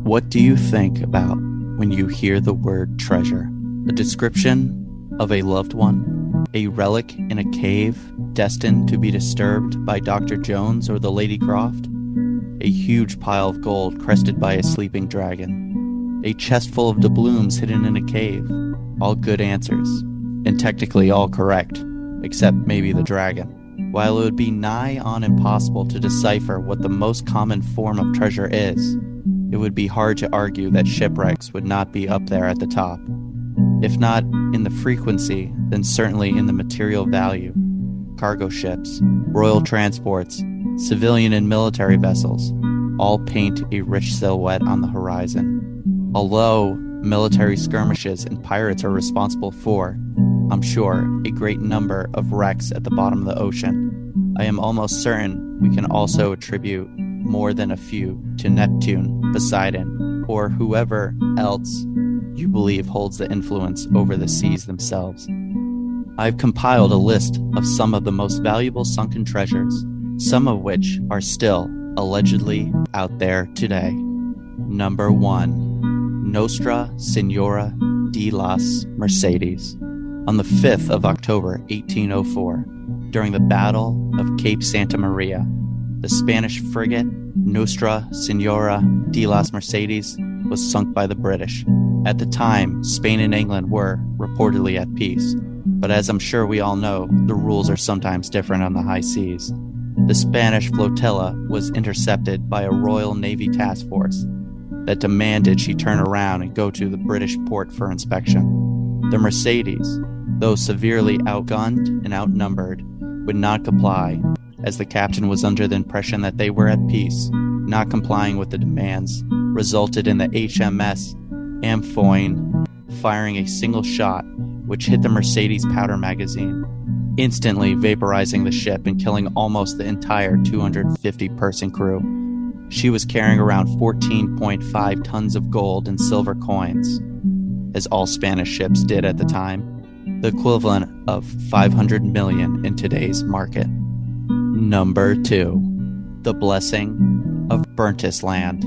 What do you think about when you hear the word treasure? A description of a loved one? A relic in a cave destined to be disturbed by Dr. Jones or the Lady Croft? A huge pile of gold crested by a sleeping dragon? A chest full of doubloons hidden in a cave? All good answers, and technically all correct, except maybe the dragon. While it would be nigh on impossible to decipher what the most common form of treasure is, it would be hard to argue that shipwrecks would not be up there at the top. If not in the frequency, then certainly in the material value. Cargo ships, royal transports, civilian and military vessels, all paint a rich silhouette on the horizon. Although military skirmishes and pirates are responsible for, I'm sure, a great number of wrecks at the bottom of the ocean, I am almost certain we can also attribute more than a few to Neptune, Poseidon, or whoever else you believe holds the influence over the seas themselves. I've compiled a list of some of the most valuable sunken treasures, some of which are still allegedly out there today. Number 1. Nostra Senora de las Mercedes. On the 5th of October, 1804, during the Battle of Cape Santa Maria, the Spanish frigate Nostra Senora de las Mercedes was sunk by the British. At the time, Spain and England were reportedly at peace, but as I'm sure we all know, the rules are sometimes different on the high seas. The Spanish flotilla was intercepted by a Royal Navy task force that demanded she turn around and go to the British port for inspection. The Mercedes, though severely outgunned and outnumbered, would not comply, as the captain was under the impression that they were at peace. Not complying with the demands resulted in the HMS Amphoin firing a single shot, which hit the Mercedes powder magazine, instantly vaporizing the ship and killing almost the entire 250-person crew. She was carrying around 14.5 tons of gold and silver coins, as all Spanish ships did at the time, the equivalent of 500 million in today's market. Number 2. The Blessing of Burntis Land.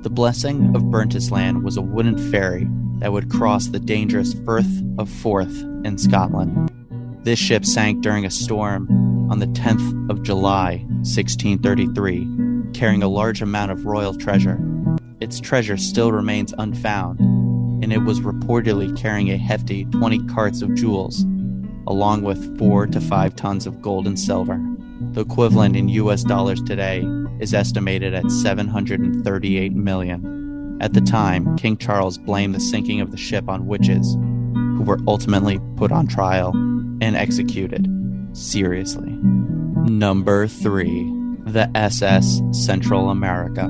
The Blessing of Burntis Land was a wooden ferry that would cross the dangerous Firth of Forth in Scotland. This ship sank during a storm on the 10th of July, 1633, carrying a large amount of royal treasure. Its treasure still remains unfound, and it was reportedly carrying a hefty 20 carts of jewels, along with 4 to 5 tons of gold and silver. The equivalent in US dollars today is estimated at 738 million. At the time, King Charles blamed the sinking of the ship on witches, who were ultimately put on trial and executed. Seriously. Number 3. The SS Central America.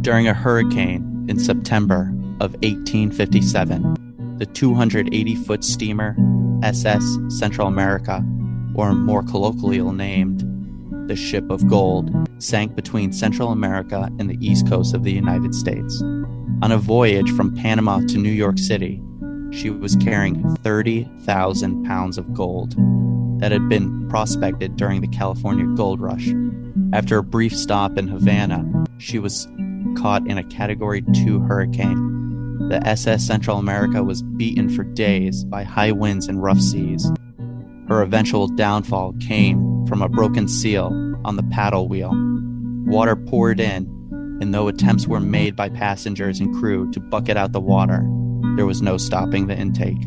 During a hurricane in September of 1857, the 280-foot steamer SS Central America, or more colloquially named the Ship of Gold, sank between Central America and the east coast of the United States. On a voyage from Panama to New York City, she was carrying 30,000 pounds of gold that had been prospected during the California Gold Rush. After a brief stop in Havana, she was caught in a Category 2 hurricane. The SS Central America was beaten for days by high winds and rough seas. Her eventual downfall came from a broken seal on the paddle wheel. Water poured in, and though attempts were made by passengers and crew to bucket out the water, there was no stopping the intake.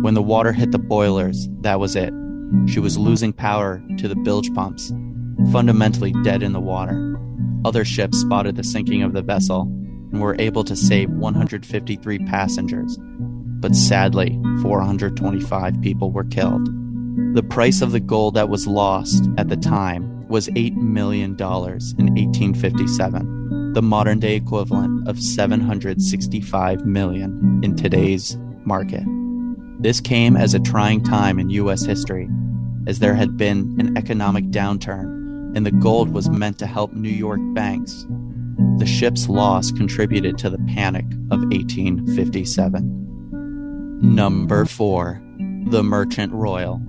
When the water hit the boilers, that was it. She was losing power to the bilge pumps, fundamentally dead in the water. Other ships spotted the sinking of the vessel and were able to save 153 passengers, but sadly, 425 people were killed. The price of the gold that was lost at the time was $8 million in 1857, the modern-day equivalent of $765 million in today's market. This came as a trying time in U.S. history, as there had been an economic downturn, and the gold was meant to help New York banks. The ship's loss contributed to the Panic of 1857. Number 4. The Merchant Royal.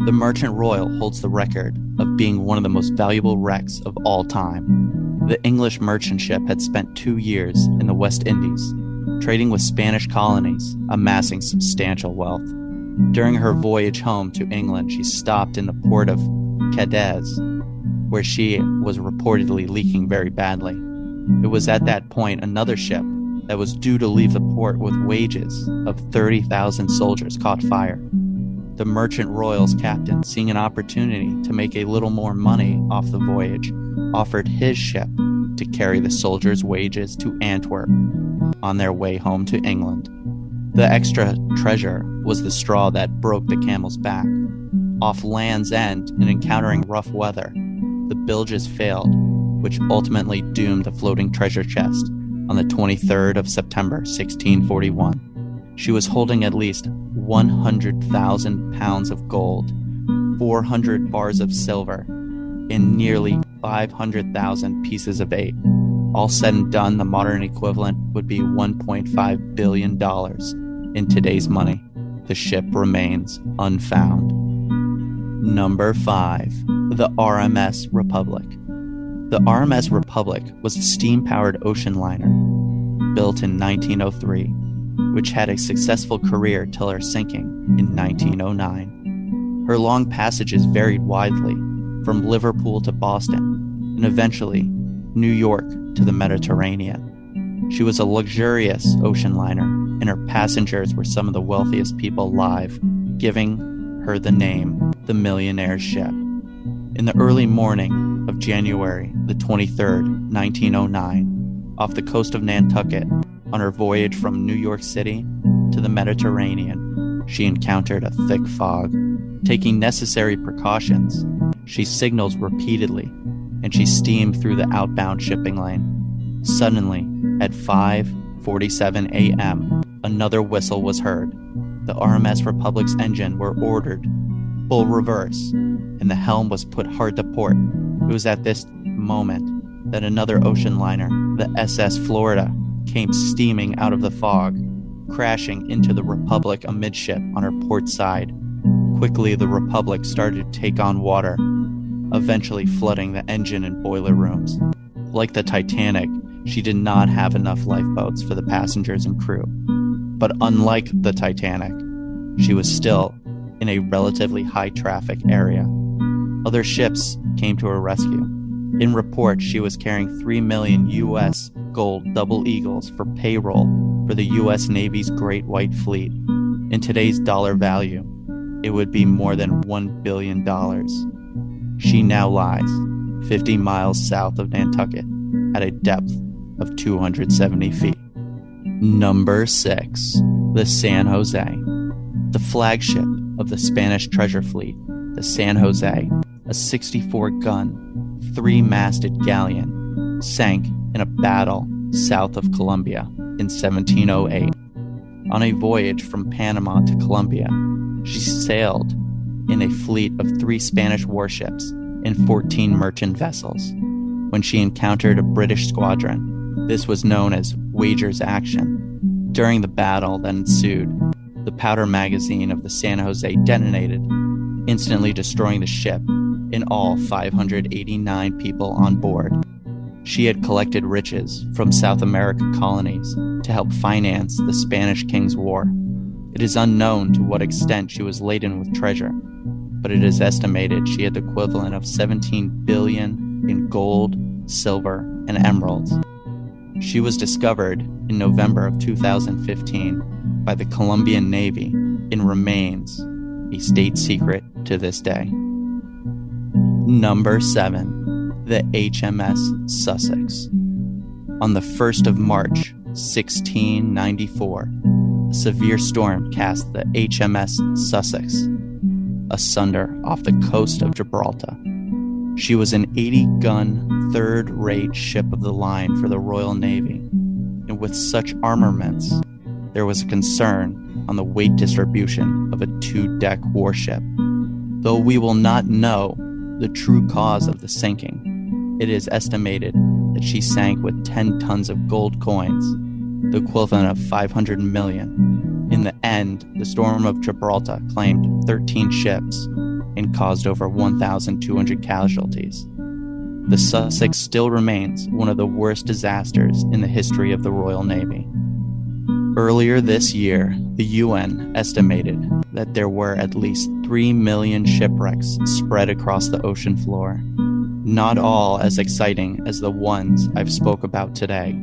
The Merchant Royal holds the record of being one of the most valuable wrecks of all time. The English merchant ship had spent 2 years in the West Indies, trading with Spanish colonies, amassing substantial wealth. During her voyage home to England, she stopped in the port of Cadiz, where she was reportedly leaking very badly. It was at that point another ship that was due to leave the port with wages of 30,000 soldiers caught fire. The Merchant Royal's captain, seeing an opportunity to make a little more money off the voyage, offered his ship to carry the soldiers' wages to Antwerp on their way home to England. The extra treasure was the straw that broke the camel's back. Off Land's End and encountering rough weather, the bilges failed, which ultimately doomed the floating treasure chest on the 23rd of September, 1641. She was holding at least 100,000 pounds of gold, 400 bars of silver, and nearly 500,000 pieces of eight. All said and done, the modern equivalent would be $1.5 billion in today's money. The ship remains unfound. Number 5. The RMS Republic. The RMS Republic was a steam-powered ocean liner built in 1903, which had a successful career till her sinking in 1909. Her long passages varied widely, from Liverpool to Boston, and eventually New York to the Mediterranean. She was a luxurious ocean liner, and her passengers were some of the wealthiest people alive, giving her the name the Millionaire Ship. In the early morning of January the 23rd, 1909, off the coast of Nantucket, on her voyage from New York City to the Mediterranean, she encountered a thick fog. Taking necessary precautions, she signaled repeatedly, and she steamed through the outbound shipping lane. Suddenly, at 5:47 a.m., another whistle was heard. The RMS Republic's engine were ordered full reverse, and the helm was put hard to port. It was at this moment that another ocean liner, the SS Florida, came steaming out of the fog, crashing into the Republic amidship on her port side. Quickly, the Republic started to take on water, eventually flooding the engine and boiler rooms. Like the Titanic, she did not have enough lifeboats for the passengers and crew. But unlike the Titanic, she was still in a relatively high-traffic area. Other ships came to her rescue. In report, she was carrying 3 million U.S. gold double eagles for payroll for the U.S. Navy's Great White Fleet. In today's dollar value, it would be more than $1 billion. She now lies 50 miles south of Nantucket at a depth of 270 feet. Number 6. The San Jose. The flagship of the Spanish treasure fleet, the San Jose, a 64-gun, 3-masted galleon, sank in a battle south of Colombia in 1708. On a voyage from Panama to Colombia, she sailed in a fleet of 3 Spanish warships and 14 merchant vessels. When she encountered a British squadron, this was known as Wager's Action. During the battle that ensued, the powder magazine of the San Jose detonated, instantly destroying the ship and all 589 people on board. She had collected riches from South America colonies to help finance the Spanish King's War. It is unknown to what extent she was laden with treasure, but it is estimated she had the equivalent of 17 billion in gold, silver, and emeralds. She was discovered in November of 2015 by the Colombian Navy and remains a state secret to this day. Number 7. The HMS Sussex. On the 1st of March, 1694, a severe storm cast the HMS Sussex asunder off the coast of Gibraltar. She was an 80-gun, third-rate ship of the line for the Royal Navy, and with such armaments, there was a concern on the weight distribution of a 2-deck warship. Though we will not know the true cause of the sinking, it is estimated that she sank with 10 tons of gold coins, the equivalent of 500 million. In the end, the Storm of Gibraltar claimed 13 ships and caused over 1,200 casualties. the Sussex still remains one of the worst disasters in the history of the Royal Navy. Earlier this year, the UN estimated that there were at least 3 million shipwrecks spread across the ocean floor. Not all as exciting as the ones I've spoke about today,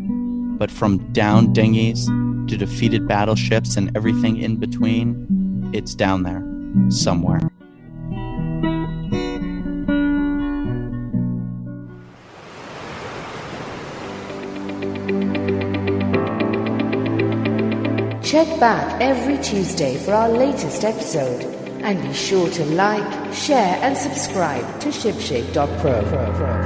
but from downed dinghies to defeated battleships and everything in between, it's down there, somewhere. Check back every Tuesday for our latest episode, and be sure to like, share and subscribe to Shipshape.pro.